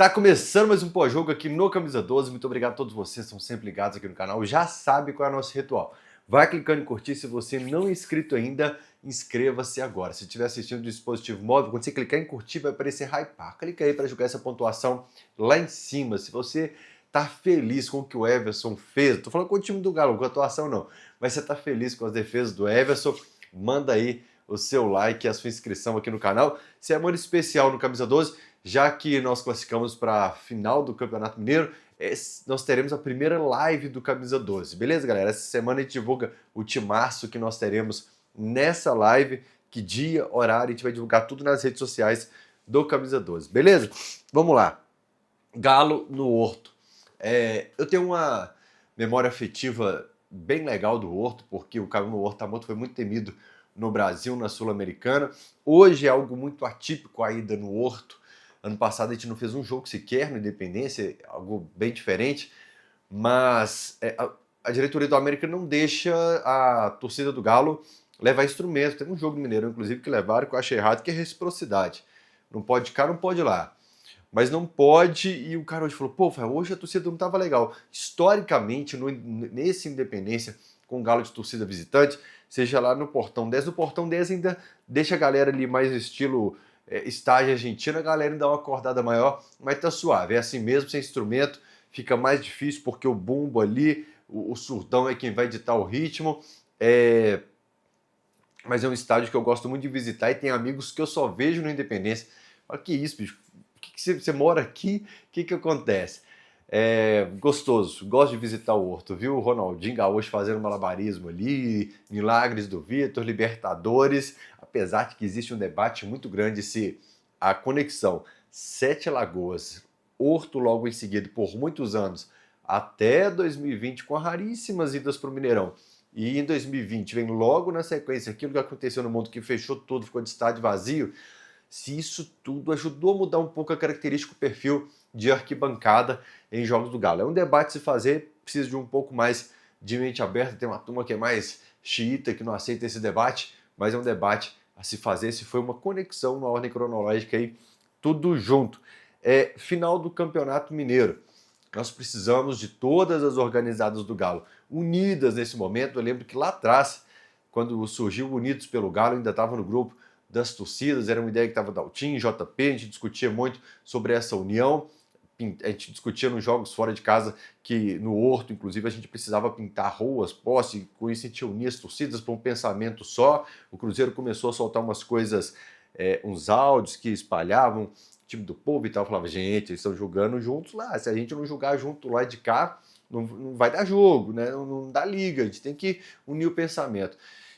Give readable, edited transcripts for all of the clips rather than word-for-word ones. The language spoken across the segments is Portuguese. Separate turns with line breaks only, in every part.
Tá começando mais um pós-jogo aqui no Camisa 12. Muito obrigado a todos vocês que estão sempre ligados aqui no canal. Já sabe qual é o nosso ritual. Vai clicando em curtir. Se você não é inscrito ainda, inscreva-se agora. Se estiver assistindo do dispositivo móvel, quando você clicar em curtir, vai aparecer hypar. Clica aí para jogar essa pontuação lá em cima. Se você tá feliz com o que o Everson fez, tô falando com o time do Galo, com a atuação não, mas você tá feliz com as defesas do Everson, manda aí o seu like e a sua inscrição aqui no canal. Semana especial no Camisa 12, já que nós classificamos para a final do Campeonato Mineiro, nós teremos a primeira live do Camisa 12, beleza, galera? Essa semana a gente divulga o timaço que nós teremos nessa live, que dia, horário, a gente vai divulgar tudo nas redes sociais do Camisa 12, beleza? Vamos lá. Galo no Horto. Eu tenho uma memória afetiva bem legal do Horto, porque o Galo no Horto foi muito temido no Brasil, na Sul-Americana. Hoje é algo muito atípico a ida no Horto. Ano passado a gente não fez um jogo sequer no Independência, algo bem diferente, mas a diretoria do América não deixa a torcida do Galo levar instrumento. Tem um jogo do Mineirão, inclusive, que levaram, que eu achei errado, que é reciprocidade. Não pode cá, não pode lá. Mas não pode, e o cara hoje falou, pô, hoje a torcida não estava legal. Historicamente, nesse Independência, com o Galo de torcida visitante, seja lá no Portão 10, no Portão 10 ainda deixa a galera ali mais estilo estágio argentino, a galera ainda dá uma acordada maior, mas tá suave, é assim mesmo, sem instrumento, fica mais difícil porque o bumbo ali, o surdão é quem vai ditar o ritmo, mas é um estádio que eu gosto muito de visitar e tem amigos que eu só vejo no Independência. Olha que isso, bicho, você mora aqui, o que acontece? Gostoso, gosto de visitar o Horto, viu? O Ronaldinho Gaúcho fazendo malabarismo ali, milagres do Vitor, Libertadores, apesar de que existe um debate muito grande se a conexão Sete Lagoas, Horto logo em seguida, por muitos anos, até 2020, com raríssimas idas para o Mineirão, e em 2020 vem logo na sequência aquilo que aconteceu no mundo, que fechou tudo, ficou de estádio vazio, se isso tudo ajudou a mudar um pouco a característica, o perfil de arquibancada em jogos do Galo. É um debate a se fazer, precisa de um pouco mais de mente aberta, tem uma turma que é mais xiita, que não aceita esse debate, mas é um debate a se fazer, se foi uma conexão na ordem cronológica aí, tudo junto. Final do Campeonato Mineiro. Nós precisamos de todas as organizadas do Galo unidas nesse momento. Eu lembro que lá atrás, quando surgiu Unidos pelo Galo, ainda estava no grupo das torcidas, era uma ideia que estava Daltinho, JP, a gente discutia muito sobre essa união, a gente discutia nos jogos fora de casa que no Horto, inclusive, a gente precisava pintar ruas, postes, e com isso a gente unia as torcidas para um pensamento só. O Cruzeiro começou a soltar umas coisas, uns áudios que espalhavam, time do povo e tal, falava, gente, eles estão jogando juntos lá, se a gente não jogar junto lá de cá, não vai dar jogo, né? Não dá liga, a gente tem que unir o pensamento.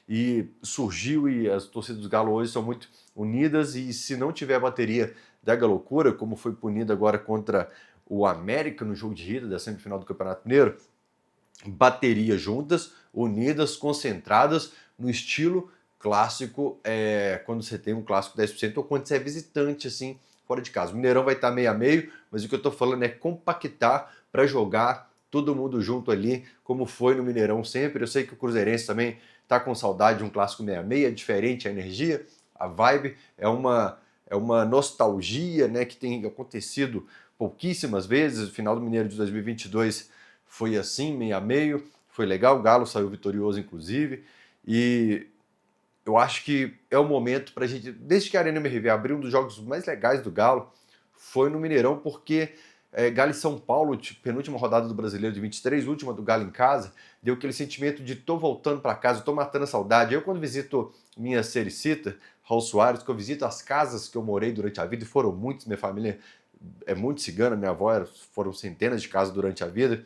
E surgiu, e as torcidas do Galo hoje são muito unidas, e se não tiver a bateria da Galocura, como foi punida agora contra o América no jogo de ida da semifinal do Campeonato Mineiro, bateria juntas, unidas, concentradas, no estilo clássico, quando você tem um clássico 10%, ou quando você é visitante, assim, fora de casa. O Mineirão vai estar meio a meio, mas o que eu estou falando é compactar para jogar todo mundo junto ali, como foi no Mineirão sempre. Eu sei que o Cruzeirense também tá com saudade de um clássico 66, é diferente a energia, a vibe, é uma nostalgia, né, que tem acontecido pouquíssimas vezes. O final do Mineiro de 2022 foi assim, meio a meio, foi legal, o Galo saiu vitorioso inclusive, e eu acho que é o momento pra gente, desde que a Arena MRV abriu, um dos jogos mais legais do Galo foi no Mineirão, porque Galo e São Paulo, penúltima rodada do Brasileiro de 23, última do Galo em casa, deu aquele sentimento de tô voltando para casa, tô matando a saudade. Eu, quando visito minha sericita, Raul Soares, que eu visito as casas que eu morei durante a vida, e foram muitas, minha família é muito cigana, minha avó, foram centenas de casas durante a vida,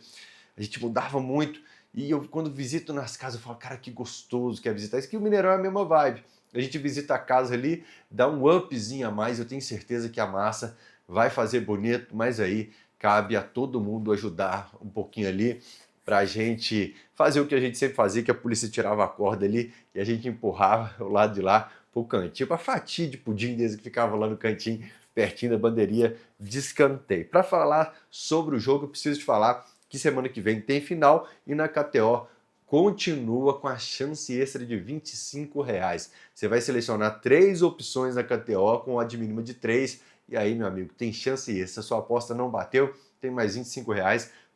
a gente mudava muito, e eu, quando visito nas casas, eu falo, cara, que gostoso que é visitar. Isso que o Mineirão é a mesma vibe. A gente visita a casa ali, dá um upzinho a mais, eu tenho certeza que a massa vai fazer bonito, mas aí cabe a todo mundo ajudar um pouquinho ali pra gente fazer o que a gente sempre fazia, que a polícia tirava a corda ali e a gente empurrava o lado de lá pro cantinho, pra fatia de pudim desse que ficava lá no cantinho, pertinho da bandeirinha de escanteio. Para falar sobre o jogo, eu preciso te falar que semana que vem tem final e na KTO continua com a chance extra de R$25. Você vai selecionar 3 opções na KTO com odd mínima de 3 E aí, meu amigo, tem chance extra. Se a sua aposta não bateu, tem mais R$ 25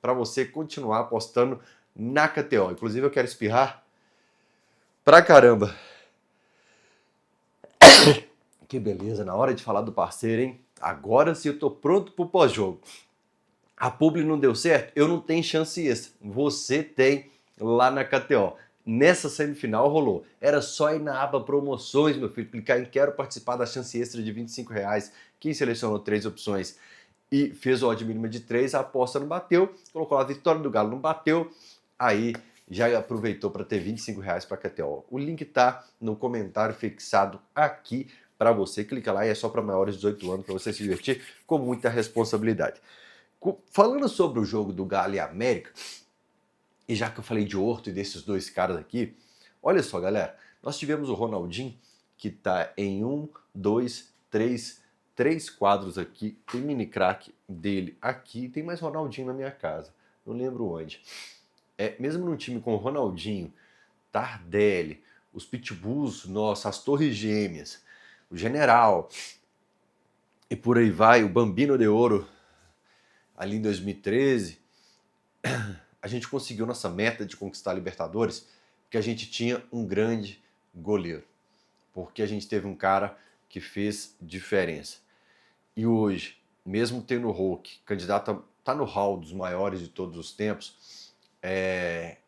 para você continuar apostando na KTO. Inclusive, eu quero espirrar pra caramba. Que beleza, na hora de falar do parceiro, hein? Agora sim eu tô pronto pro pós-jogo. A publi não deu certo? Eu não tenho chance extra. Você tem lá na KTO. Nessa semifinal rolou. Era só ir na aba promoções, meu filho, clicar em quero participar da chance extra de R$ 25. Quem selecionou 3 opções e fez o odd mínima de 3, a aposta não bateu, colocou a vitória do Galo, não bateu, aí já aproveitou para ter R$ 25 para a KTO. O link tá no comentário fixado aqui para você. Clica lá e é só para maiores de 18 anos, para você se divertir com muita responsabilidade. Falando sobre o jogo do Galo e América, e já que eu falei de Horto e desses dois caras aqui, olha só, galera, nós tivemos o Ronaldinho, que tá em 3 quadros aqui, tem mini crack dele aqui, tem mais Ronaldinho na minha casa, não lembro onde. Mesmo num time com o Ronaldinho, Tardelli, os Pitbulls, nossa, as Torres Gêmeas, o General, e por aí vai, o Bambino de Ouro, ali em 2013, a gente conseguiu nossa meta de conquistar a Libertadores porque a gente tinha um grande goleiro, porque a gente teve um cara que fez diferença. E hoje, mesmo tendo o Hulk, candidato tá no hall dos maiores de todos os tempos,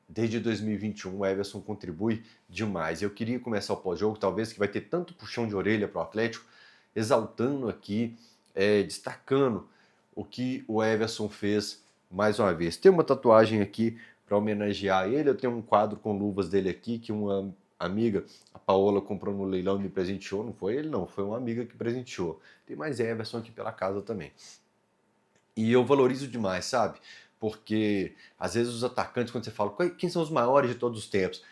desde 2021 o Everson contribui demais. Eu queria começar o pós-jogo, talvez, que vai ter tanto puxão de orelha para o Atlético, exaltando aqui, destacando o que o Everson fez mais uma vez. Tem uma tatuagem aqui para homenagear ele, eu tenho um quadro com luvas dele aqui, que uma amiga, a Paola, comprou no leilão e me presenteou, não foi ele não, foi uma amiga que presenteou. Tem mais Everson aqui pela casa também. E eu valorizo demais, sabe? Porque às vezes os atacantes, quando você fala quem são os maiores de todos os tempos,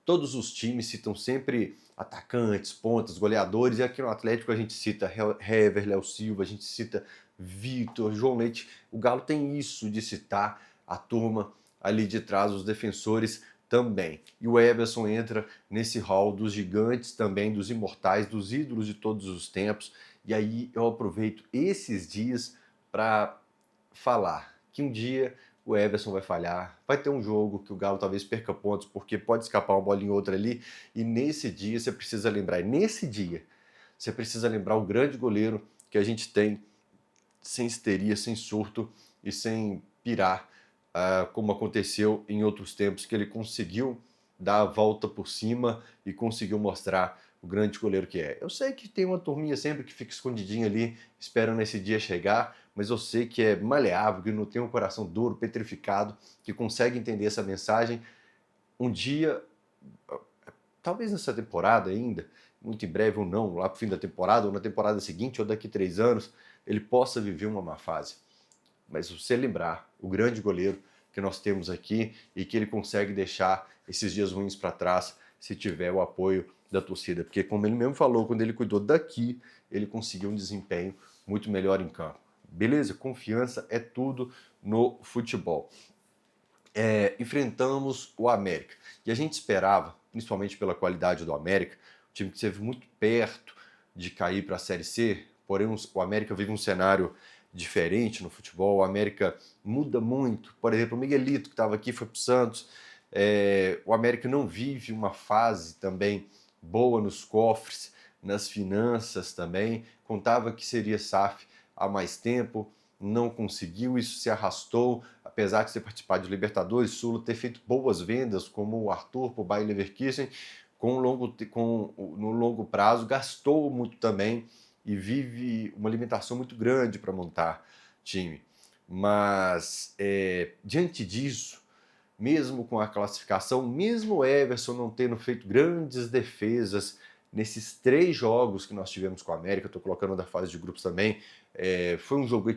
todos os times citam sempre atacantes, pontas, goleadores, e aqui no Atlético a gente cita Hever, Léo Silva, a gente cita Vitor, João Leite. O Galo tem isso de citar a turma ali de trás, os defensores também. E o Everson entra nesse hall dos gigantes também, dos imortais, dos ídolos de todos os tempos. E aí eu aproveito esses dias para falar que um dia o Everson vai falhar, vai ter um jogo que o Galo talvez perca pontos, porque pode escapar uma bolinha ou outra ali, e nesse dia você precisa lembrar, o grande goleiro que a gente tem, sem histeria, sem surto e sem pirar, como aconteceu em outros tempos, que ele conseguiu dar a volta por cima e conseguiu mostrar o grande goleiro que é. Eu sei que tem uma turminha sempre que fica escondidinha ali, esperando esse dia chegar, mas eu sei que é maleável, que não tem um coração duro, petrificado, que consegue entender essa mensagem. Um dia, talvez nessa temporada ainda, muito em breve ou não, lá pro fim da temporada, ou na temporada seguinte, ou daqui 3 anos, ele possa viver uma má fase. Mas você lembrar o grande goleiro que nós temos aqui e que ele consegue deixar esses dias ruins para trás se tiver o apoio da torcida. Porque, como ele mesmo falou, quando ele cuidou daqui, ele conseguiu um desempenho muito melhor em campo. Beleza? Confiança é tudo no futebol. Enfrentamos o América. E a gente esperava, principalmente pela qualidade do América, um time que esteve muito perto de cair para a Série C, porém o América vive um cenário diferente no futebol, o América muda muito. Por exemplo, o Miguelito, que estava aqui, foi para o Santos. O América não vive uma fase também boa nos cofres, nas finanças também. Contava que seria SAF há mais tempo, não conseguiu, isso se arrastou, apesar de ter participado de Libertadores, Sula ter feito boas vendas, como o Arthur para o Bayer Leverkusen, no longo prazo, gastou muito também e vive uma limitação muito grande para montar time. Mas, diante disso, mesmo com a classificação, mesmo o Everson não tendo feito grandes defesas nesses 3 jogos que nós tivemos com a América, estou colocando da fase de grupos também,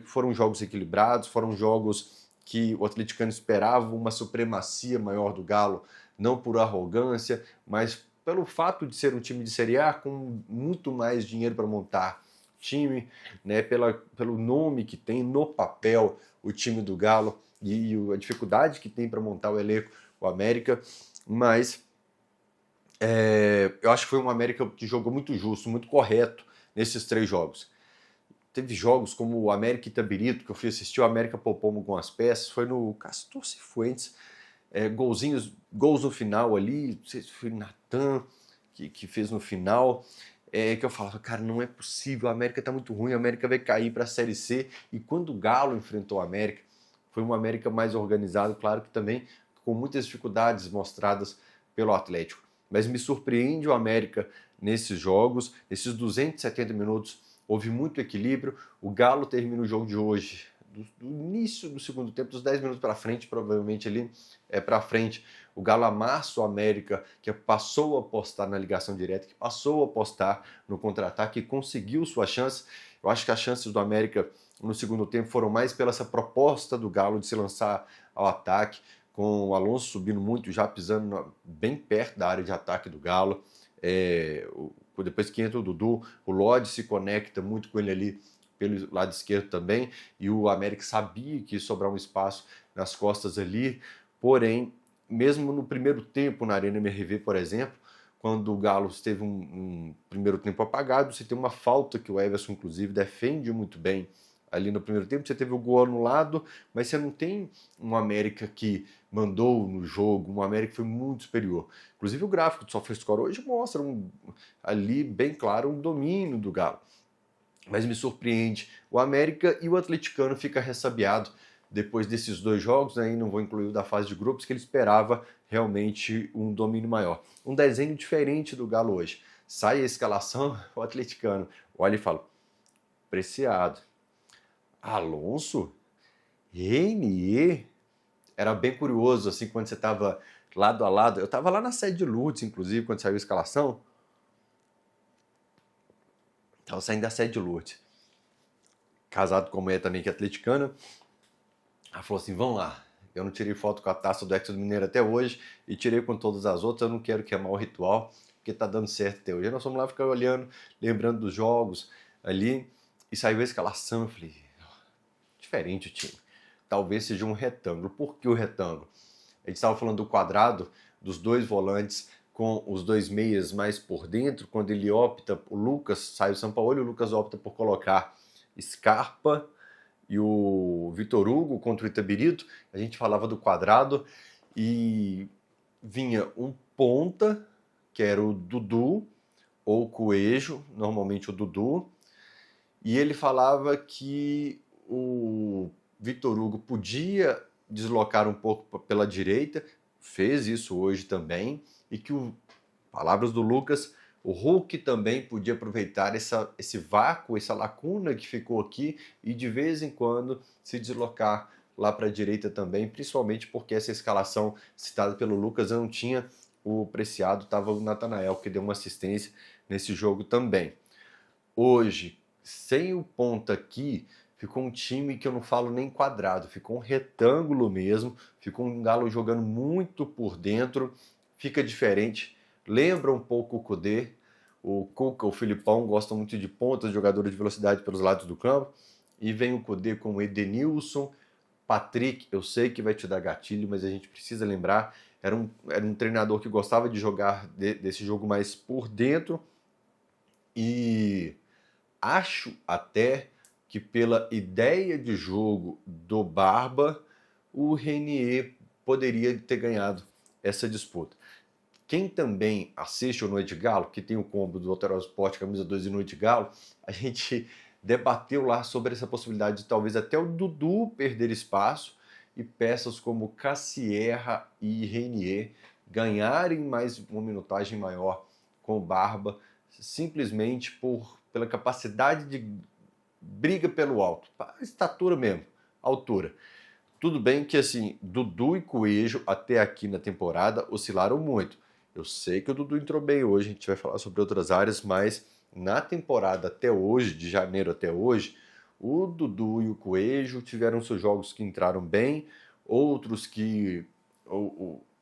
foram jogos equilibrados, foram jogos que o atleticano esperava uma supremacia maior do Galo, não por arrogância, mas pelo fato de ser um time de Série A com muito mais dinheiro para montar time, né, pelo nome que tem no papel o time do Galo e a dificuldade que tem para montar o elenco, o América, mas eu acho que foi um América que jogou muito justo, muito correto nesses 3 jogos. teve jogos como o América Itabirito, que eu fui assistir, o América poupou algumas peças, foi no Castor Cifuentes, gols no final ali, não sei se foi Natan que fez no final, que eu falava, cara, não é possível, a América tá muito ruim, a América vai cair para a Série C, e quando o Galo enfrentou a América, foi uma América mais organizada, claro que também com muitas dificuldades mostradas pelo Atlético, mas me surpreende o América nesses jogos, nesses 270 minutos, houve muito equilíbrio, o Galo termina o jogo de hoje, do início do segundo tempo, dos 10 minutos para frente, provavelmente ali para frente, o Galo amassa o América, que passou a apostar na ligação direta, que passou a apostar no contra-ataque e conseguiu sua chance. Eu acho que as chances do América no segundo tempo foram mais pela essa proposta do Galo de se lançar ao ataque, com o Alonso subindo muito, já pisando bem perto da área de ataque do Galo. Depois que entra o Dudu, o Lodge se conecta muito com ele ali pelo lado esquerdo também, e o América sabia que ia sobrar um espaço nas costas ali, porém, mesmo no primeiro tempo na Arena MRV, por exemplo, quando o Galo teve um primeiro tempo apagado, você tem uma falta que o Everson, inclusive, defende muito bem ali no primeiro tempo, você teve o gol anulado, mas você não tem um América que mandou no jogo, um América que foi muito superior. Inclusive o gráfico do SofaScore hoje mostra ali bem claro um domínio do Galo. Mas me surpreende o América, e o atleticano fica ressabiado depois desses dois jogos, aí não vou incluir o da fase de grupos, que ele esperava realmente um domínio maior. Um desenho diferente do Galo hoje. Sai a escalação, o atleticano olha e fala, Preciado, Alonso, Renier. Era bem curioso, assim, quando você estava lado a lado. Eu estava lá na sede de Lourdes, inclusive, quando saiu a escalação. Estava saindo da sede de Lourdes. Casado com a mulher também, que é atleticana. Ela falou assim, vamos lá. Eu não tirei foto com a taça do Hexa do Mineiro até hoje, e tirei com todas as outras. Eu não quero queimar o ritual, porque tá dando certo até hoje. Aí nós fomos lá ficar olhando, lembrando dos jogos ali, e saiu a escalação. Eu falei, diferente o time. Talvez seja um retângulo. Por que o retângulo? A gente estava falando do quadrado, dos dois volantes com os dois meias mais por dentro, quando ele opta, o Lucas, sai o Sampaoli, o Lucas opta por colocar Scarpa e o Vitor Hugo contra o Itabirito, a gente falava do quadrado e vinha um ponta, que era o Dudu, ou o Coelho, normalmente o Dudu, e ele falava que o Vitor Hugo podia deslocar um pouco pela direita, fez isso hoje também, e que, palavras do Lucas, o Hulk também podia aproveitar esse vácuo, essa lacuna que ficou aqui, e de vez em quando se deslocar lá para a direita também, principalmente porque essa escalação citada pelo Lucas não tinha o Preciado, estava o Natanael, que deu uma assistência nesse jogo também. Hoje, sem o ponta aqui, ficou um time que eu não falo nem quadrado, ficou um retângulo mesmo, ficou um Galo jogando muito por dentro, fica diferente, lembra um pouco o Kudê, o Cuca, o Filipão gostam muito de pontas, jogadores de velocidade pelos lados do campo, e vem o Kudê com o Edenilson, Patrick, eu sei que vai te dar gatilho, mas a gente precisa lembrar, era um treinador que gostava de jogar desse jogo mais por dentro, e acho até que pela ideia de jogo do Barba, o Renier poderia ter ganhado essa disputa. Quem também assiste o Noite Galo, que tem o combo do Alterosa Sport, camisa 2 e Noite Galo, a gente debateu lá sobre essa possibilidade de talvez até o Dudu perder espaço e peças como Cassierra e Renier ganharem mais uma minutagem maior com o Barba, simplesmente pela capacidade de briga pelo alto, estatura mesmo, altura. Tudo bem que assim, Dudu e Coelho até aqui na temporada oscilaram muito. Eu sei que o Dudu entrou bem hoje, a gente vai falar sobre outras áreas, mas na temporada até hoje, de janeiro até hoje, o Dudu e o Coelho tiveram seus jogos que entraram bem, outros que,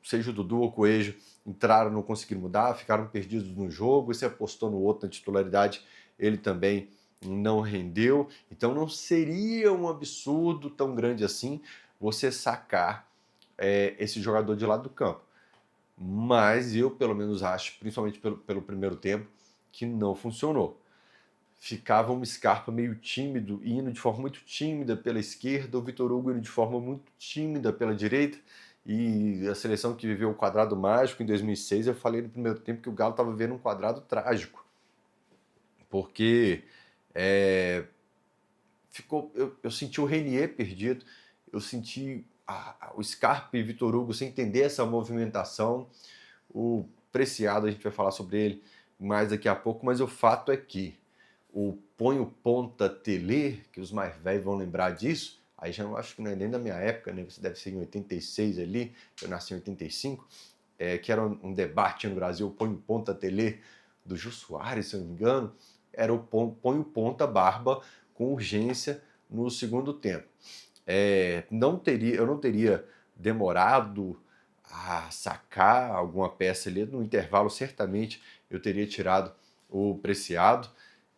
seja o Dudu ou o Coelho, entraram, não conseguiram mudar, ficaram perdidos no jogo, e se apostou no outro na titularidade, ele também não rendeu. Então não seria um absurdo tão grande assim você sacar esse jogador de lado do campo. Mas eu, pelo menos, acho, principalmente pelo primeiro tempo, que não funcionou. ficava um Scarpa meio tímido, indo de forma muito tímida pela esquerda, o Vitor Hugo indo de forma muito tímida pela direita, e a seleção que viveu o quadrado mágico em 2006, eu falei no primeiro tempo que o Galo estava vivendo um quadrado trágico, porque é, eu senti o Renier perdido, eu senti o Scarpa e Vitor Hugo sem entender essa movimentação, o Preciado, a gente vai falar sobre ele mais daqui a pouco, mas o fato é que o põe o ponta Tele, que os mais velhos vão lembrar disso, aí já eu acho que não é nem da minha época, né? Você deve ser em 86 ali, eu nasci em 85, que era um debate no Brasil, põe o ponta Tele do Jô Soares, se eu não me engano, era o põe o ponta Barba com urgência no segundo tempo. Eu não teria demorado a sacar alguma peça ali no intervalo, certamente eu teria tirado o Preciado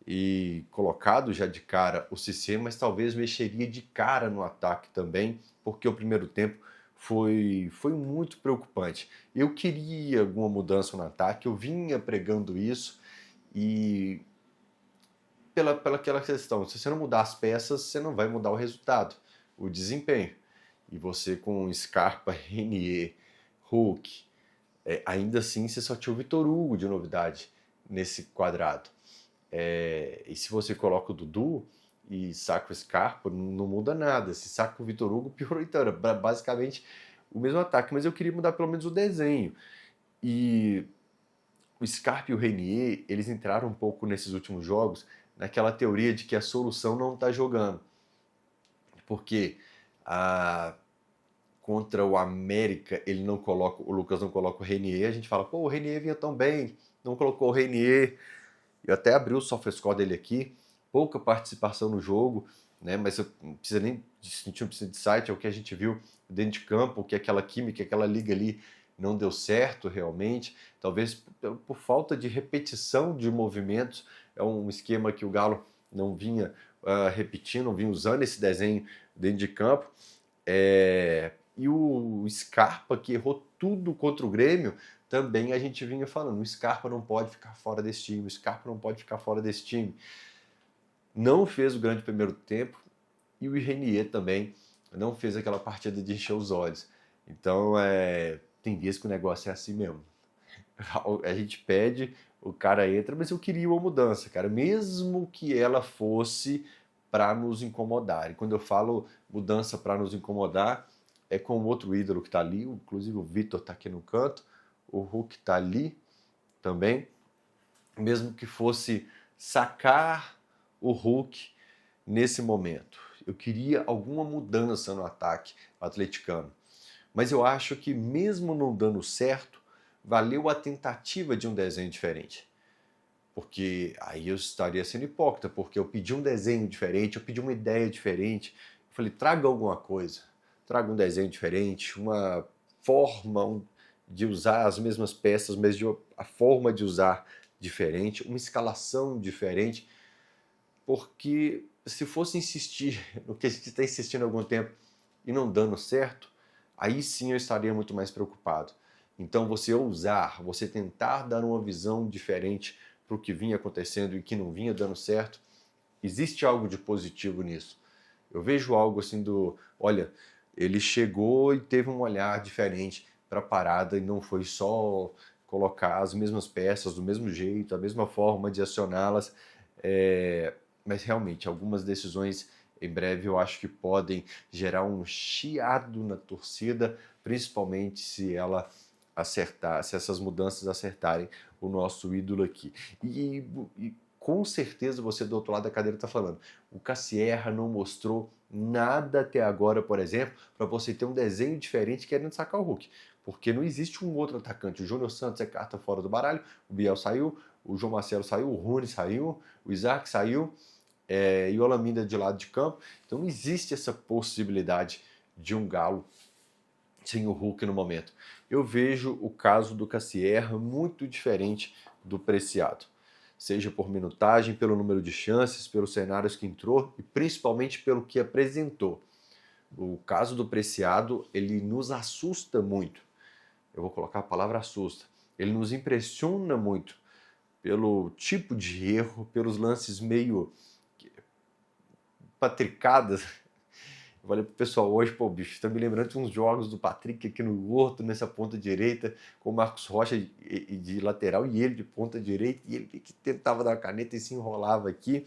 e colocado já de cara o Cissé, mas talvez mexeria de cara no ataque também, porque o primeiro tempo foi muito preocupante. Eu queria alguma mudança no ataque, eu vinha pregando isso e pela aquela questão, se você não mudar as peças, você não vai mudar o resultado, o desempenho. E você com Scarpa, Renier, Hulk, ainda assim você só tinha o Vitor Hugo de novidade nesse quadrado. E se você coloca o Dudu e saca o Scarpa, não muda nada. Se saca o Vitor Hugo, piorou. Então era basicamente o mesmo ataque, mas eu queria mudar pelo menos o desenho. E o Scarpa e o Renier, eles entraram um pouco nesses últimos jogos naquela teoria de que a solução não está jogando. Porque contra o América, o Lucas não coloca o Renier, a gente fala, pô, o Renier vinha tão bem, não colocou o Renier. Eu até abri o SofaScore dele aqui, pouca participação no jogo, né? Mas eu não precisa nem sentir, não precisa de site, é o que a gente viu dentro de campo, que aquela química, aquela liga ali não deu certo realmente, talvez por falta de repetição de movimentos, é um esquema que o Galo não vinha repetindo, não vinha usando esse desenho dentro de campo, e o Scarpa, que errou tudo contra o Grêmio, também a gente vinha falando, o Scarpa não pode ficar fora desse time, o Scarpa não pode ficar fora desse time. Não fez o grande primeiro tempo, e o Renier também não fez aquela partida de encher os olhos. Então, tem dias que o negócio é assim mesmo. A gente pede, o cara entra, mas eu queria uma mudança, cara, mesmo que ela fosse para nos incomodar. E quando eu falo mudança para nos incomodar, é com outro ídolo que está ali, inclusive o Vitor está aqui no canto, o Hulk está ali também, mesmo que fosse sacar o Hulk nesse momento. Eu queria alguma mudança no ataque atleticano. Mas eu acho que mesmo não dando certo, valeu a tentativa de um desenho diferente. Porque aí eu estaria sendo hipócrita, porque eu pedi um desenho diferente, eu pedi uma ideia diferente. Eu falei, traga alguma coisa, traga um desenho diferente, uma forma de usar as mesmas peças, mas a forma de usar diferente, uma escalação diferente, porque se fosse insistir no que a gente está insistindo há algum tempo e não dando certo, aí sim eu estaria muito mais preocupado. Então você ousar, você tentar dar uma visão diferente para o que vinha acontecendo e que não vinha dando certo, existe algo de positivo nisso. Eu vejo algo assim olha, ele chegou e teve um olhar diferente para a parada e não foi só colocar as mesmas peças do mesmo jeito, a mesma forma de acioná-las, mas realmente algumas decisões em breve eu acho que podem gerar um chiado na torcida, principalmente se ela acertar, se essas mudanças acertarem o nosso ídolo aqui. E com certeza você do outro lado da cadeira está falando, o Cassierra não mostrou nada até agora, por exemplo, para você ter um desenho diferente querendo sacar o Hulk. Porque não existe um outro atacante. O Júnior Santos é carta fora do baralho, o Biel saiu, o João Marcelo saiu, o Rony saiu, o Isaac saiu, e o Olaminda de lado de campo. Então não existe essa possibilidade de um Galo sem o Hulk no momento. Eu vejo o caso do Cassierra muito diferente do Preciado. Seja por minutagem, pelo número de chances, pelos cenários que entrou e principalmente pelo que apresentou. O caso do Preciado, ele nos assusta muito. Eu vou colocar a palavra assusta. Ele nos impressiona muito pelo tipo de erro, pelos lances meio patricadas. Eu falei pro pessoal hoje, pô, bicho, tá me lembrando de uns jogos do Patrick aqui no Horto, nessa ponta direita, com o Marcos Rocha de lateral e ele de ponta direita, e ele que tentava dar a caneta e se enrolava aqui.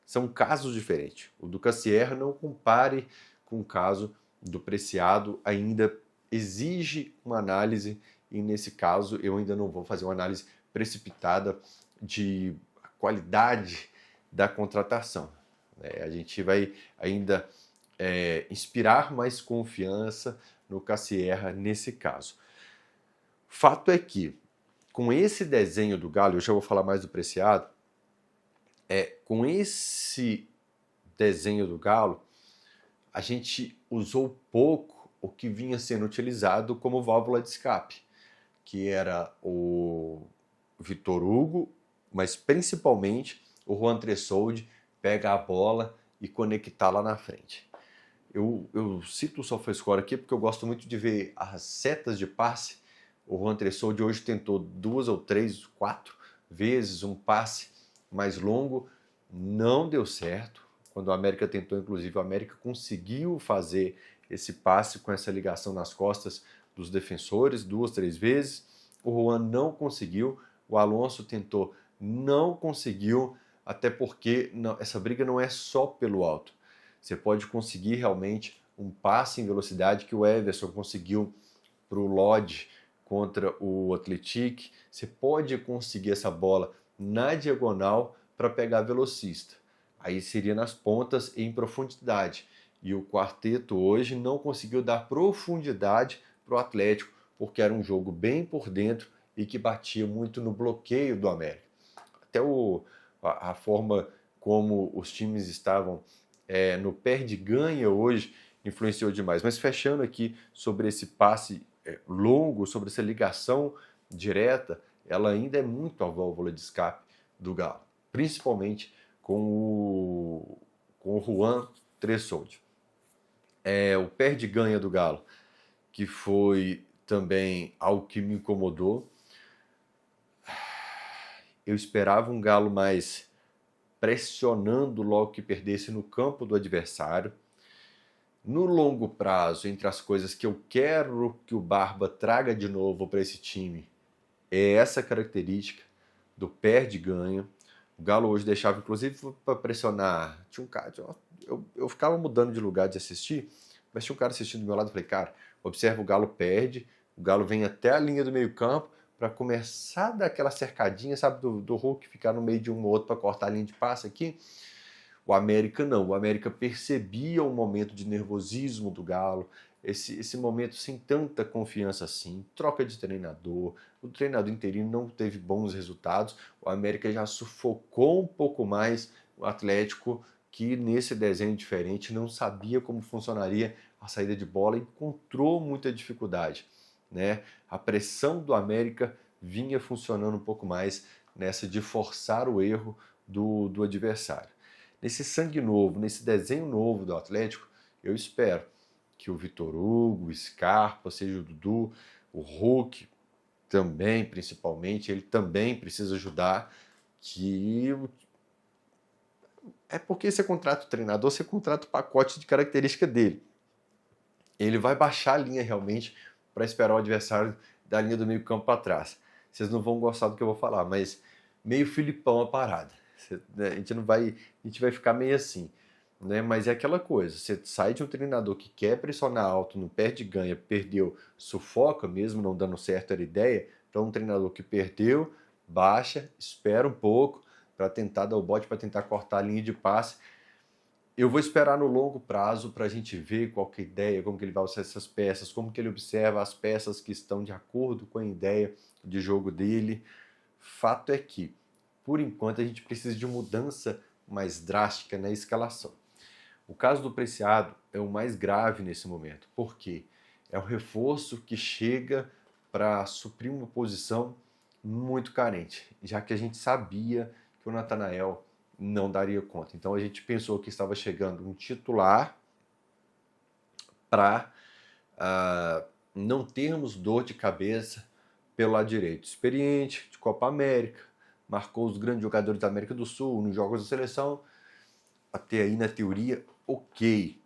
São casos diferentes. O do Cassier não compare com o caso do Preciado, ainda exige uma análise, e nesse caso eu ainda não vou fazer uma análise precipitada de qualidade da contratação. A gente vai ainda inspirar mais confiança no Cassier nesse caso. Fato é que, com esse desenho do Galo, eu já vou falar mais do Preciado, com esse desenho do Galo, a gente usou pouco o que vinha sendo utilizado como válvula de escape, que era o Vitor Hugo, mas principalmente o Juan Tressolde pega a bola e conectar lá na frente. Eu cito o SofaScore aqui porque eu gosto muito de ver as setas de passe. O Juan Tressolde hoje tentou 2 ou 3, 4 vezes um passe mais longo, não deu certo. Quando o América tentou, inclusive, o América conseguiu fazer esse passe com essa ligação nas costas dos defensores 2, 3 vezes. O Juan não conseguiu, o Alonso tentou, não conseguiu, até porque essa briga não é só pelo alto. Você pode conseguir realmente um passe em velocidade que o Everson conseguiu para o Lodge contra o Atlético. Você pode conseguir essa bola na diagonal para pegar velocista. Aí seria nas pontas e em profundidade. E o quarteto hoje não conseguiu dar profundidade para o Atlético, porque era um jogo bem por dentro e que batia muito no bloqueio do América. Até a forma como os times estavam no perde-ganha hoje influenciou demais. Mas fechando aqui sobre esse passe longo, sobre essa ligação direta, ela ainda é muito a válvula de escape do Galo, principalmente com o Juan Tressolde. O perde-ganha do Galo, que foi também algo que me incomodou. Eu esperava um Galo mais pressionando logo que perdesse no campo do adversário. No longo prazo, entre as coisas que eu quero que o Barba traga de novo para esse time, é essa característica do perde-ganha. O Galo hoje deixava, inclusive, para pressionar. Tinha um cara, eu ficava mudando de lugar de assistir, mas tinha um cara assistindo do meu lado e falei, cara, observa, o Galo perde, o Galo vem até a linha do meio-campo para começar a dar aquela cercadinha, sabe, do Hulk ficar no meio de um ou outro para cortar a linha de passe aqui. O América não, o América percebia um momento de nervosismo do Galo, esse momento sem tanta confiança assim, troca de treinador, o treinador interino não teve bons resultados, o América já sufocou um pouco mais o Atlético, que nesse desenho diferente não sabia como funcionaria a saída de bola e encontrou muita dificuldade. Né? A pressão do América vinha funcionando um pouco mais nessa de forçar o erro do adversário. Nesse sangue novo, nesse desenho novo do Atlético, eu espero que o Vitor Hugo, o Scarpa, seja o Dudu, o Hulk também, principalmente, ele também precisa ajudar, que é porque você contrata o treinador, você contrata o pacote de característica dele. Ele vai baixar a linha realmente para esperar o adversário da linha do meio campo para trás. Vocês não vão gostar do que eu vou falar, mas meio Filipão a parada. A gente vai ficar meio assim, né? Mas é aquela coisa, você sai de um treinador que quer pressionar alto, não perde, ganha, perdeu, sufoca, mesmo não dando certo era a ideia, para um treinador que perdeu, baixa, espera um pouco para tentar dar o bote, para tentar cortar a linha de passe. Eu vou esperar no longo prazo para a gente ver qual que é a ideia, como que ele vai usar essas peças, como que ele observa as peças que estão de acordo com a ideia de jogo dele. Fato é que, por enquanto, a gente precisa de mudança mais drástica na escalação. O caso do Preciado é o mais grave nesse momento, porque é um reforço que chega para suprir uma posição muito carente, já que a gente sabia que o Natanael não daria conta. Então a gente pensou que estava chegando um titular para não termos dor de cabeça pelo lado direito, experiente, de Copa América, marcou os grandes jogadores da América do Sul nos jogos da seleção, até aí na teoria, ok.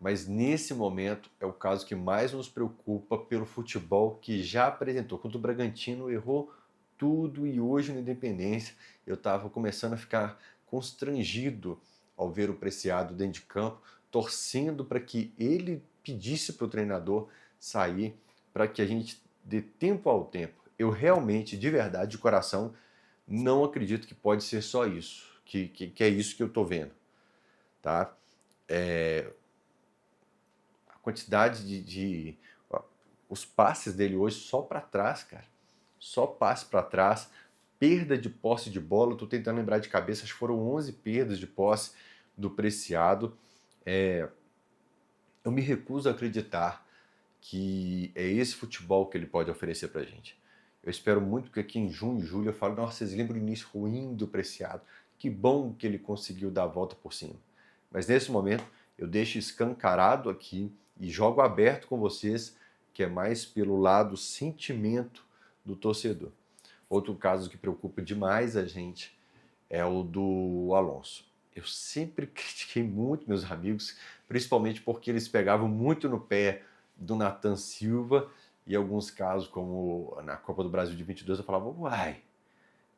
Mas nesse momento é o caso que mais nos preocupa pelo futebol que já apresentou. Contra o Bragantino errou tudo e hoje no Independência eu estava começando a ficar constrangido ao ver o Preciado dentro de campo, torcendo para que ele pedisse para o treinador sair, para que a gente dê tempo ao tempo. Eu realmente, de verdade, de coração, não acredito que pode ser só isso, que é isso que eu estou vendo. Tá? A quantidade os passes dele hoje só para trás, cara. Só passe para trás, perda de posse de bola. Estou tentando lembrar de cabeça, acho que foram 11 perdas de posse do Preciado. Eu me recuso a acreditar que é esse futebol que ele pode oferecer pra gente. Eu espero muito que aqui em junho e julho eu fale, nossa, vocês lembram do início ruim do Preciado? Que bom que ele conseguiu dar a volta por cima. Mas nesse momento eu deixo escancarado aqui e jogo aberto com vocês, que é mais pelo lado sentimento do torcedor. Outro caso que preocupa demais a gente é o do Alonso. Eu sempre critiquei muito meus amigos, principalmente porque eles pegavam muito no pé do Nathan Silva, e em alguns casos, como na Copa do Brasil de 22, eu falava, uai,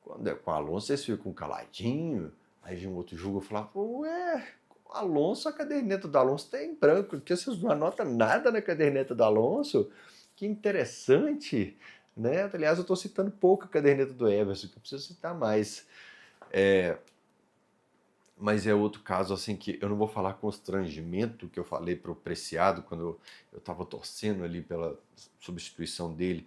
quando é com o Alonso vocês ficam caladinho, aí vinha um outro jogo, eu falava, ué, com o Alonso, a caderneta do Alonso tá em branco, porque vocês não anotam nada na caderneta do Alonso, que interessante, né? Aliás, eu estou citando pouco a caderneta do Everson, que eu preciso citar mais. Mas é outro caso assim que eu não vou falar constrangimento que eu falei para o Preciado quando eu estava torcendo ali pela substituição dele.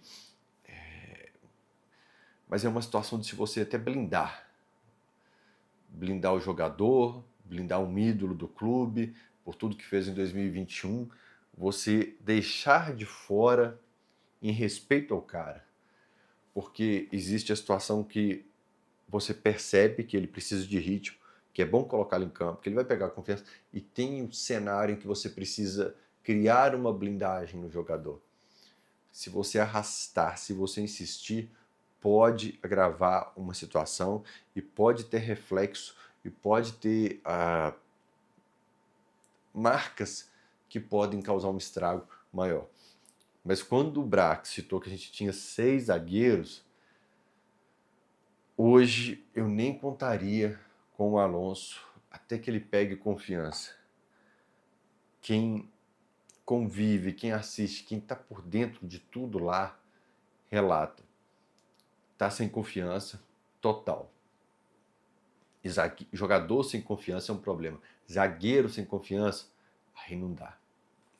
Mas é uma situação de se você até blindar o jogador, blindar um ídolo do clube, por tudo que fez em 2021, você deixar de fora em respeito ao cara. Porque existe a situação que você percebe que ele precisa de ritmo, que é bom colocá-lo em campo, que ele vai pegar confiança, e tem um cenário em que você precisa criar uma blindagem no jogador. Se você arrastar, se você insistir, pode agravar uma situação e pode ter reflexo e pode ter marcas que podem causar um estrago maior. Mas quando o Brax citou que a gente tinha 6 zagueiros, hoje eu nem contaria com o Alonso até que ele pegue confiança. Quem convive, quem assiste, quem está por dentro de tudo lá, relata. Está sem confiança total. Jogador sem confiança é um problema. Zagueiro sem confiança, aí não dá.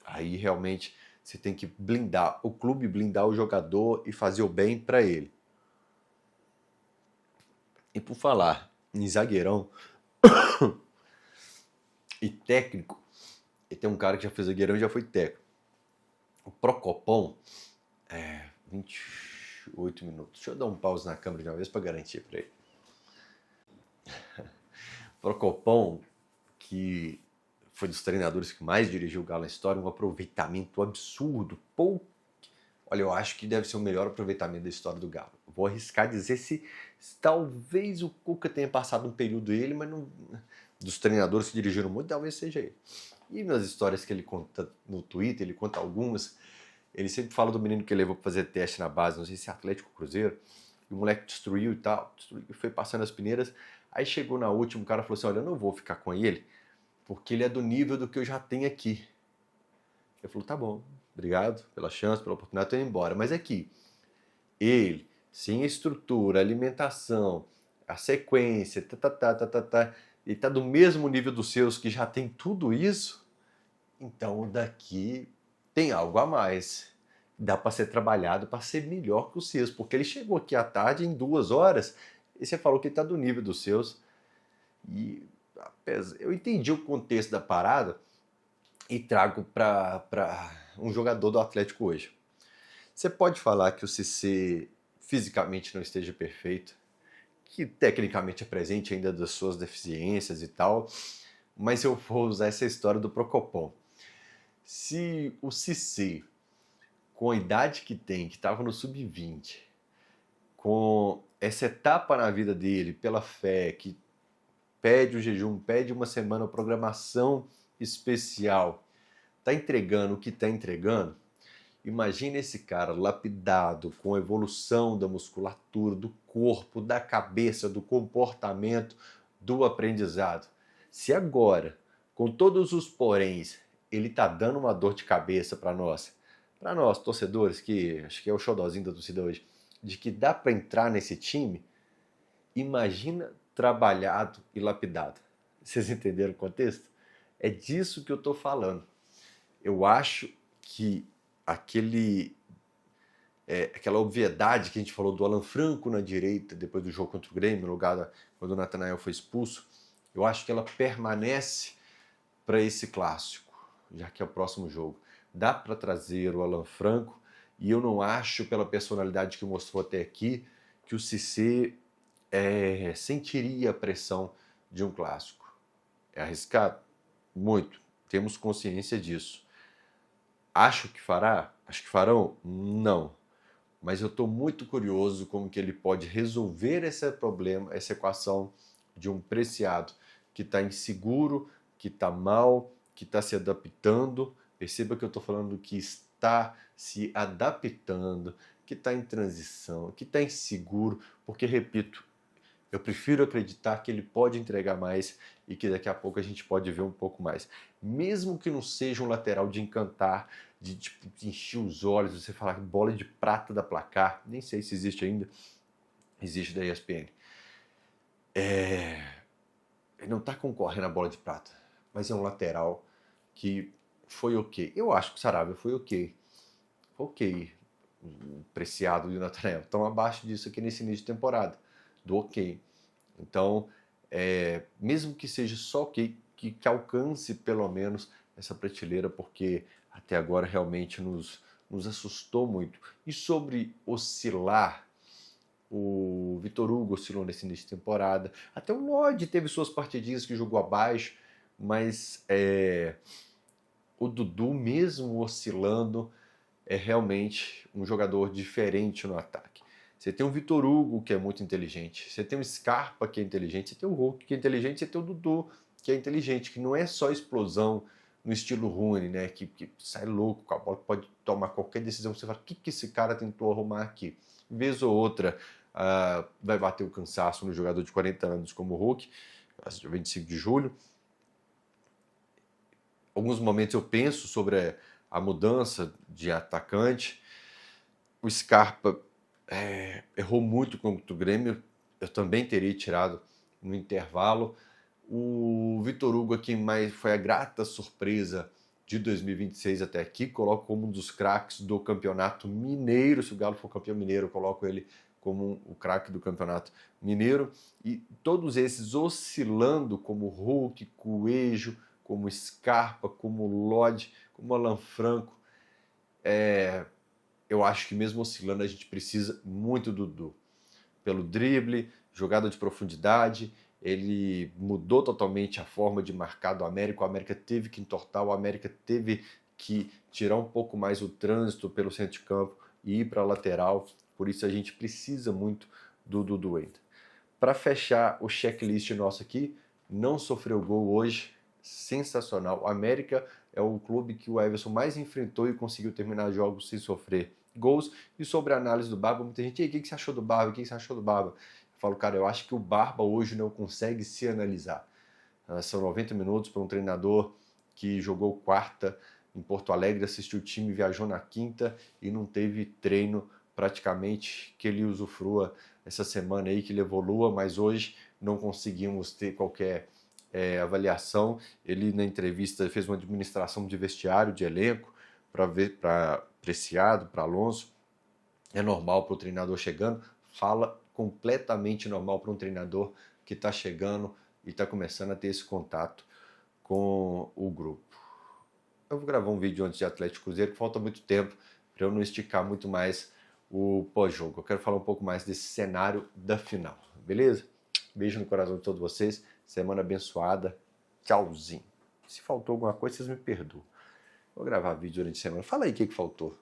Aí realmente você tem que blindar o clube, blindar o jogador e fazer o bem para ele. E por falar em zagueirão e técnico, e tem um cara que já fez zagueirão e já foi técnico. O Procopão, 28 minutos. Deixa eu dar um pause na câmera de uma vez para garantir para ele. Procopão, que foi dos treinadores que mais dirigiu o Galo na história, um aproveitamento absurdo. Olha, eu acho que deve ser o melhor aproveitamento da história do Galo. Vou arriscar dizer se talvez o Cuca tenha passado um período ele, mas não, dos treinadores que dirigiram muito, talvez seja ele. E nas histórias que ele conta no Twitter, ele conta algumas, ele sempre fala do menino que levou para fazer teste na base, não sei se é Atlético ou Cruzeiro, e o moleque destruiu e tal, foi passando as peneiras, aí chegou na última, o cara falou assim, olha, eu não vou ficar com ele, porque ele é do nível do que eu já tenho aqui. Ele falou, tá bom, obrigado pela chance, pela oportunidade, estou indo embora. Mas aqui, ele, sem a estrutura, a alimentação, a sequência, ele está do mesmo nível dos seus que já tem tudo isso, então daqui tem algo a mais. Dá para ser trabalhado para ser melhor que os seus, porque ele chegou aqui à tarde em 2 horas e você falou que ele está do nível dos seus. E eu entendi o contexto da parada e trago para um jogador do Atlético hoje. Você pode falar que o Cissé fisicamente não esteja perfeito, que tecnicamente é presente ainda das suas deficiências e tal, mas eu vou usar essa história do Procopão. Se o Cissé com a idade que tem, que estava no sub-20, com essa etapa na vida dele, pela fé, que pede o jejum, pede uma semana, uma programação especial, está entregando o que está entregando. Imagina esse cara lapidado, com a evolução da musculatura, do corpo, da cabeça, do comportamento, do aprendizado. Se agora, com todos os poréns, ele está dando uma dor de cabeça para nós torcedores, que acho que é o xodózinho da torcida hoje, de que dá para entrar nesse time, imagina trabalhado e lapidado. Vocês entenderam o contexto? É disso que eu estou falando. Eu acho que aquela obviedade que a gente falou do Alan Franco na direita, depois do jogo contra o Grêmio, no lugar quando o Natanael foi expulso, eu acho que ela permanece para esse clássico, já que é o próximo jogo. Dá para trazer o Alan Franco, e eu não acho, pela personalidade que mostrou até aqui, que o Cissé sentiria a pressão de um clássico. É arriscado? Muito. Temos consciência disso. Acho que fará? Acho que farão? Não. Mas eu estou muito curioso como que ele pode resolver esse problema, essa equação de um Preciado que está inseguro, que está mal, que está se adaptando. Perceba que eu estou falando que está se adaptando, que está em transição, que está inseguro, porque, repito, eu prefiro acreditar que ele pode entregar mais e que daqui a pouco a gente pode ver um pouco mais. Mesmo que não seja um lateral de encantar, de encher os olhos, você falar bola de prata da Placar, nem sei se existe ainda, existe da ESPN. Ele não está concorrendo à bola de prata, mas é um lateral que foi ok. Eu acho que o Sarabia foi ok. Ok. O Preciado e o Natanael estão abaixo disso aqui nesse início de temporada, do ok. Então, mesmo que seja só ok, que alcance pelo menos essa prateleira, porque até agora realmente nos assustou muito. E sobre oscilar, o Vitor Hugo oscilou nesse início de temporada, até o Lodi teve suas partidinhas que jogou abaixo, mas o Dudu, mesmo oscilando, é realmente um jogador diferente no ataque. Você tem o Vitor Hugo, que é muito inteligente, você tem o Scarpa, que é inteligente, você tem o Hulk, que é inteligente, você tem o Dudu, que é inteligente, que não é só explosão no estilo Rooney, né? Que sai louco com a bola, pode tomar qualquer decisão, você fala, o que esse cara tentou arrumar aqui? Vez ou outra, vai bater o cansaço no jogador de 40 anos como o Hulk, 25 de julho. Alguns momentos eu penso sobre a mudança de atacante. O Scarpa errou muito contra o Grêmio, eu também teria tirado no intervalo. O Vitor Hugo aqui mais foi a grata surpresa de 2026 até aqui, coloco como um dos craques do Campeonato Mineiro. Se o Galo for campeão mineiro, eu coloco ele como o craque do Campeonato Mineiro. E todos esses oscilando como Hulk, Coelho, como Scarpa, como Lodi, como Alan Franco. Eu acho que mesmo oscilando a gente precisa muito do Dudu. Pelo drible, jogada de profundidade, ele mudou totalmente a forma de marcar do América. O América teve que entortar, o América teve que tirar um pouco mais o trânsito pelo centro de campo e ir para a lateral. Por isso a gente precisa muito do Dudu ainda. Para fechar o checklist nosso aqui, não sofreu gol hoje, sensacional. O América é o clube que o Everson mais enfrentou e conseguiu terminar jogos sem sofrer gols. E sobre a análise do Barba, muita gente, o que você achou do Barba? O que você achou do Barba? Eu falo, cara, eu acho que o Barba hoje não consegue se analisar. São 90 minutos para um treinador que jogou quarta em Porto Alegre, assistiu o time, viajou na quinta e não teve treino praticamente que ele usufrua essa semana aí, que ele evolua, mas hoje não conseguimos ter qualquer avaliação. Ele na entrevista fez uma administração de vestiário, de elenco, para Preciado, para Alonso. É normal para o treinador chegando, fala completamente normal para um treinador que está chegando e está começando a ter esse contato com o grupo. Eu vou gravar um vídeo antes de Atlético Cruzeiro, que falta muito tempo para eu não esticar muito mais o pós-jogo. Eu quero falar um pouco mais desse cenário da final, beleza? Beijo no coração de todos vocês, semana abençoada, tchauzinho. Se faltou alguma coisa, vocês me perdoam. Vou gravar vídeo durante a semana. Fala aí o que faltou.